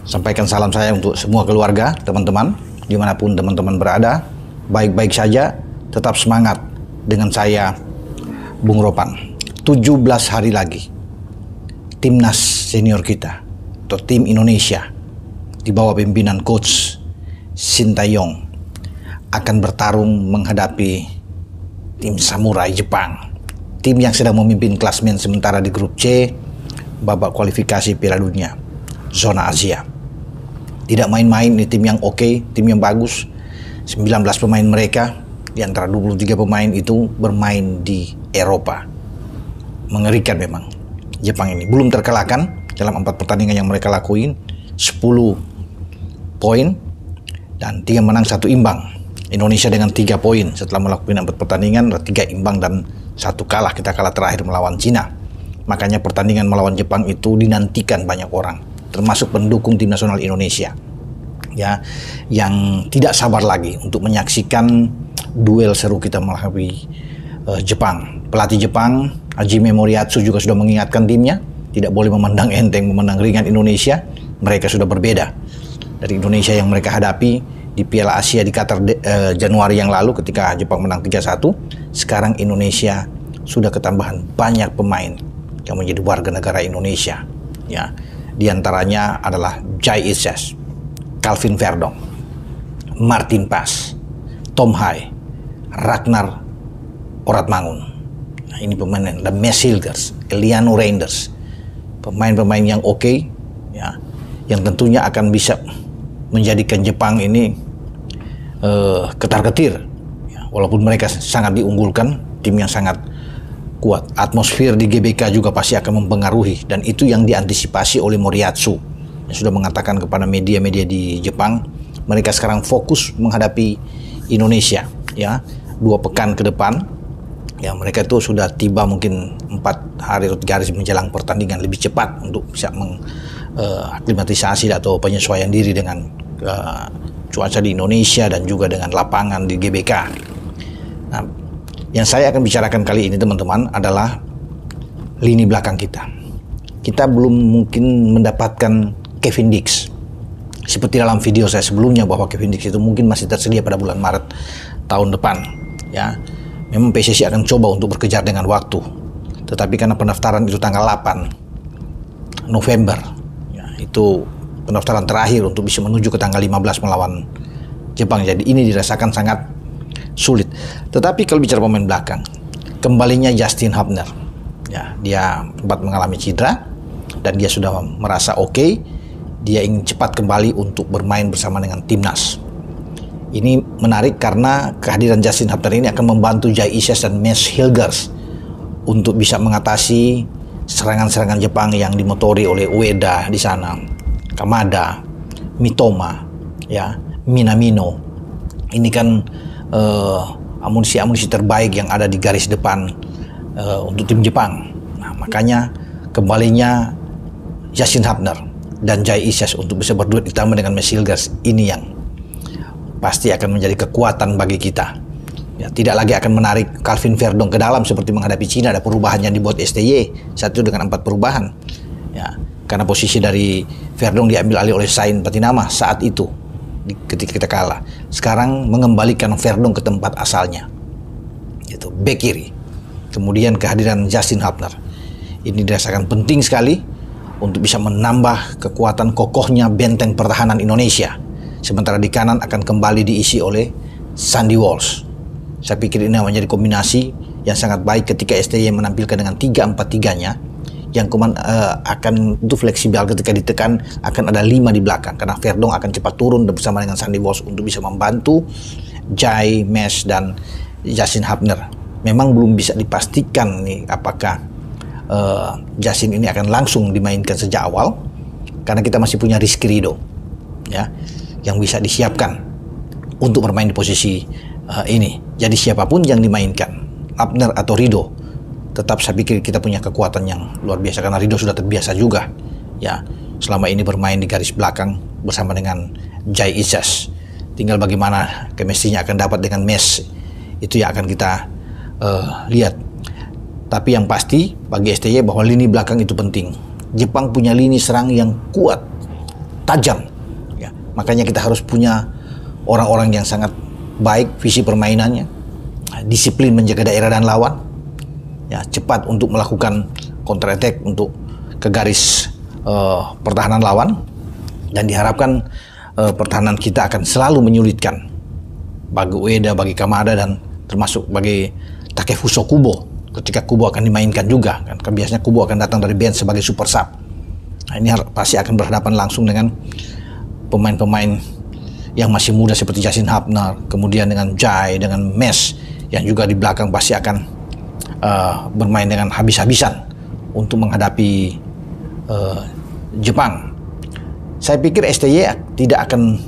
Sampaikan salam saya untuk semua keluarga, teman-teman, dimanapun teman-teman berada. Baik-baik saja, tetap semangat dengan saya, Bung Ropan. 17 hari lagi, timnas senior kita, atau tim Indonesia, di bawah pimpinan Coach Sintayong, akan bertarung menghadapi tim Samurai Jepang. Tim yang sedang memimpin klasmen sementara di grup C, babak kualifikasi Piala Dunia, zona Asia. Tidak main-main, ini tim yang oke, tim yang bagus. 19 pemain mereka, di antara 23 pemain itu bermain di Eropa. Mengerikan memang, Jepang ini. Belum terkalahkan dalam 4 pertandingan yang mereka lakuin, 10 poin, dan 3 menang 1 imbang. Indonesia dengan 3 poin setelah melakukan 4 pertandingan, 3 imbang dan 1 kalah. Kita kalah terakhir melawan Cina. Makanya pertandingan melawan Jepang itu dinantikan banyak orang, termasuk pendukung tim nasional Indonesia, ya, yang tidak sabar lagi untuk menyaksikan duel seru kita menghadapi Jepang. Pelatih Jepang, Hajime Moriyasu, juga sudah mengingatkan timnya tidak boleh memandang enteng, memandang ringan Indonesia. Mereka sudah berbeda dari Indonesia yang mereka hadapi di Piala Asia di Qatar Januari yang lalu ketika Jepang menang 3-1. Sekarang Indonesia sudah ketambahan banyak pemain yang menjadi warga negara Indonesia, ya. Di antaranya adalah Jai Ises, Calvin Verdong, Martin Pas, Tom Hai, Ragnar Oratmangun. Nah, ini pemain, ada Mes Hilgers, Eliano Reinders, pemain-pemain yang oke, ya, yang tentunya akan bisa menjadikan Jepang ini ketar-ketir, ya, walaupun mereka sangat diunggulkan, tim yang sangat kuat. Atmosfer di GBK juga pasti akan mempengaruhi, dan itu yang diantisipasi oleh Moriyasu, yang sudah mengatakan kepada media-media di Jepang, mereka sekarang fokus menghadapi Indonesia, ya, 2 pekan ke depan, ya, mereka itu sudah tiba mungkin 4 hari atau 3 hari menjelang pertandingan, lebih cepat untuk bisa mengaklimatisasi atau penyesuaian diri dengan cuaca di Indonesia dan juga dengan lapangan di GBK. Nah, yang saya akan bicarakan kali ini, teman-teman, adalah lini belakang kita. Kita belum mungkin mendapatkan Kevin Dix. Seperti dalam video saya sebelumnya bahwa Kevin Dix itu mungkin masih tersedia pada bulan Maret tahun depan, ya. Memang PSSI akan coba untuk berkejar dengan waktu. Tetapi karena pendaftaran itu tanggal 8 November, ya, itu pendaftaran terakhir untuk bisa menuju ke tanggal 15 melawan Jepang. Jadi ini dirasakan sangat sulit. Tetapi kalau bicara pemain belakang, kembalinya Justin Hubner, ya, dia sempat mengalami cedera dan dia sudah merasa oke. Dia ingin cepat kembali untuk bermain bersama dengan timnas. Ini menarik karena kehadiran Justin Hubner ini akan membantu Jai Ises dan Mes Hilgers untuk bisa mengatasi serangan-serangan Jepang yang dimotori oleh Ueda di sana, Kamada, Mitoma, ya, Minamino. Ini kan amunisi-amunisi terbaik yang ada di garis depan untuk tim Jepang. Nah, makanya kembalinya Justin Hubner dan Jai Ises untuk bisa berduet ditambah dengan Mes Hilgers, ini yang pasti akan menjadi kekuatan bagi kita. Ya, tidak lagi akan menarik Calvin Verdong ke dalam seperti menghadapi Cina. Ada perubahan yang dibuat STY saat itu dengan 4 perubahan, ya, karena posisi dari Verdong diambil alih oleh Sain Patinama saat itu ketika kita kalah. Sekarang mengembalikan Verdong ke tempat asalnya, itu bek kiri. Kemudian kehadiran Justin Hubner ini dirasakan penting sekali untuk bisa menambah kekuatan kokohnya benteng pertahanan Indonesia. Sementara di kanan akan kembali diisi oleh Sandy Walsh. Saya pikir ini menjadi kombinasi yang sangat baik ketika STY menampilkan dengan 3-4-3-nya, yang akan itu fleksibel ketika ditekan, akan ada 5 di belakang karena Verdong akan cepat turun bersama dengan Sandy Walsh untuk bisa membantu Jai, Mes, dan Justin Hubner. Memang belum bisa dipastikan nih apakah Justin ini akan langsung dimainkan sejak awal karena kita masih punya Rizky Ridho, ya, yang bisa disiapkan untuk bermain di posisi ini. Jadi siapapun yang dimainkan, Hubner atau Ridho, tetap saya pikir kita punya kekuatan yang luar biasa karena Ridho sudah terbiasa juga, ya, selama ini bermain di garis belakang bersama dengan Jai Ises. Tinggal bagaimana chemistry-nya akan dapat dengan Mes, itu yang akan kita lihat. Tapi yang pasti bagi STY bahwa lini belakang itu penting. Jepang punya lini serang yang kuat, tajam. Ya, makanya kita harus punya orang-orang yang sangat baik visi permainannya, disiplin menjaga daerah dan lawan, ya, cepat untuk melakukan counter attack untuk ke garis pertahanan lawan, dan diharapkan pertahanan kita akan selalu menyulitkan bagi Ueda, bagi Kamada, dan termasuk bagi Takefuso Kubo ketika Kubo akan dimainkan juga kan biasanya Kubo akan datang dari bench sebagai super sub. Nah, ini pasti akan berhadapan langsung dengan pemain-pemain yang masih muda seperti Justin Hubner, kemudian dengan Jai, dengan Mes yang juga di belakang pasti akan bermain dengan habis-habisan untuk menghadapi Jepang. Saya pikir STY tidak akan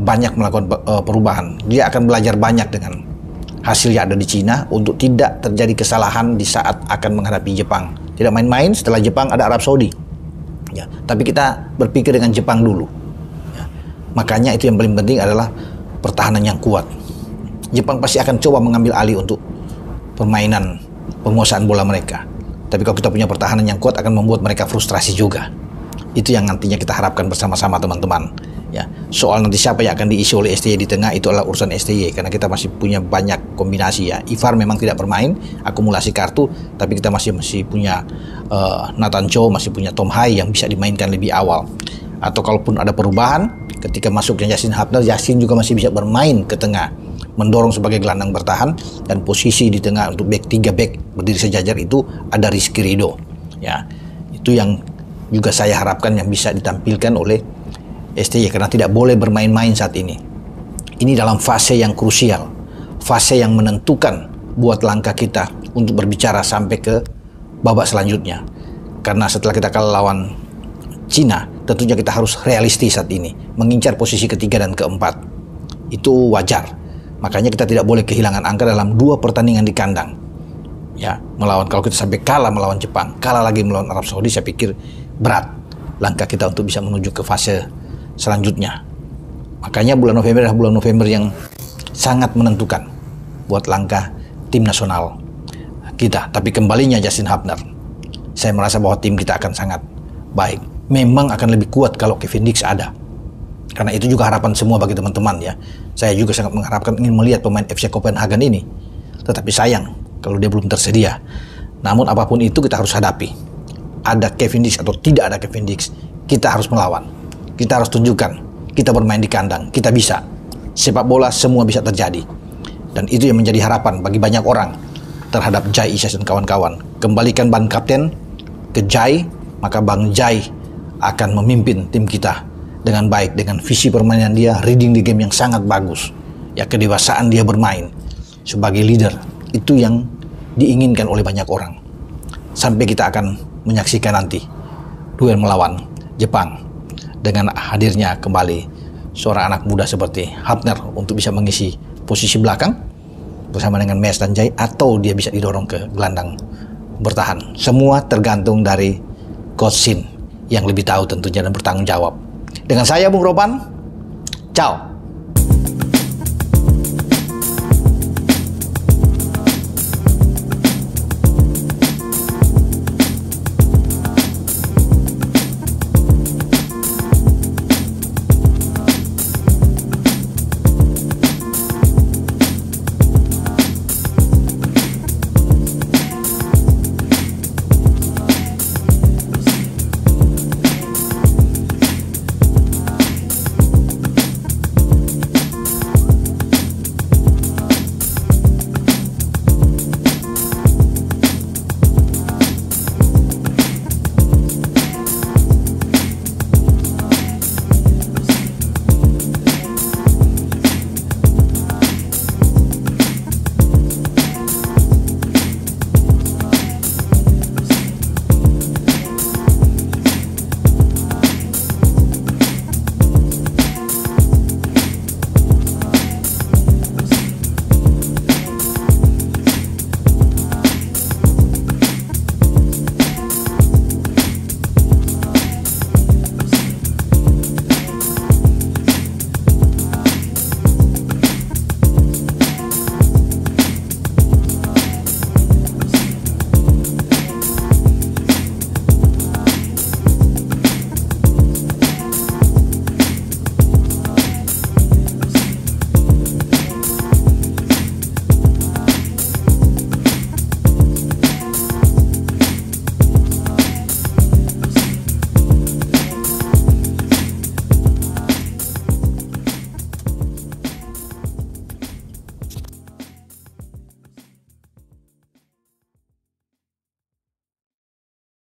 banyak melakukan perubahan. Dia akan belajar banyak dengan hasil yang ada di Cina untuk tidak terjadi kesalahan di saat akan menghadapi Jepang. Tidak main-main, setelah Jepang ada Arab Saudi. Ya, tapi kita berpikir dengan Jepang dulu. Ya, makanya itu yang paling penting adalah pertahanan yang kuat. Jepang pasti akan coba mengambil alih untuk permainan penguasaan bola mereka. Tapi kalau kita punya pertahanan yang kuat akan membuat mereka frustrasi juga. Itu yang nantinya kita harapkan bersama-sama teman-teman. Ya, soal nanti siapa yang akan diisi oleh STY di tengah itu adalah urusan STY karena kita masih punya banyak kombinasi ya. Ivar memang tidak bermain, akumulasi kartu, tapi kita masih punya Nathan Cho, masih punya Tom Hai yang bisa dimainkan lebih awal. Atau kalaupun ada perubahan, ketika masuknya Justin Hubner, Justin juga masih bisa bermain ke tengah, mendorong sebagai gelandang bertahan, dan posisi di tengah untuk back 3 back berdiri sejajar itu ada Rizky Ridho. Ya, itu yang juga saya harapkan yang bisa ditampilkan oleh STY karena tidak boleh bermain-main saat ini. Ini dalam fase yang krusial, fase yang menentukan buat langkah kita untuk berbicara sampai ke babak selanjutnya. Karena setelah kita kalah lawan Cina, tentunya kita harus realistis saat ini, mengincar posisi ketiga dan keempat. Itu wajar. Makanya kita tidak boleh kehilangan angka dalam 2 pertandingan di kandang. Ya, kalau kita sampai kalah melawan Jepang, kalah lagi melawan Arab Saudi, saya pikir berat langkah kita untuk bisa menuju ke fase selanjutnya. Makanya bulan November adalah bulan November yang sangat menentukan buat langkah tim nasional kita. Tapi kembalinya Justin Hubner, saya merasa bahwa tim kita akan sangat baik. Memang akan lebih kuat kalau Kevin Dix ada. Karena itu juga harapan semua bagi teman-teman ya. Saya juga sangat mengharapkan ingin melihat pemain FC Copenhagen ini. Tetapi sayang kalau dia belum tersedia. Namun apapun itu kita harus hadapi. Ada Kevin Dix atau tidak ada Kevin Dix, kita harus melawan. Kita harus tunjukkan, kita bermain di kandang, kita bisa. Sepak bola semua bisa terjadi. Dan itu yang menjadi harapan bagi banyak orang terhadap Jai Isyas dan kawan-kawan. Kembalikan ban kapten ke Jai, maka Bang Jai akan memimpin tim kita dengan baik, dengan visi permainan dia, reading the game yang sangat bagus. Ya, kedewasaan dia bermain sebagai leader, itu yang diinginkan oleh banyak orang. Sampai kita akan menyaksikan nanti duel melawan Jepang dengan hadirnya kembali seorang anak muda seperti Hubner untuk bisa mengisi posisi belakang bersama dengan Mes dan Jai, atau dia bisa didorong ke gelandang bertahan. Semua tergantung dari Coach Shin yang lebih tahu tentunya dan bertanggung jawab. Dengan saya Bung Ropan, ciao.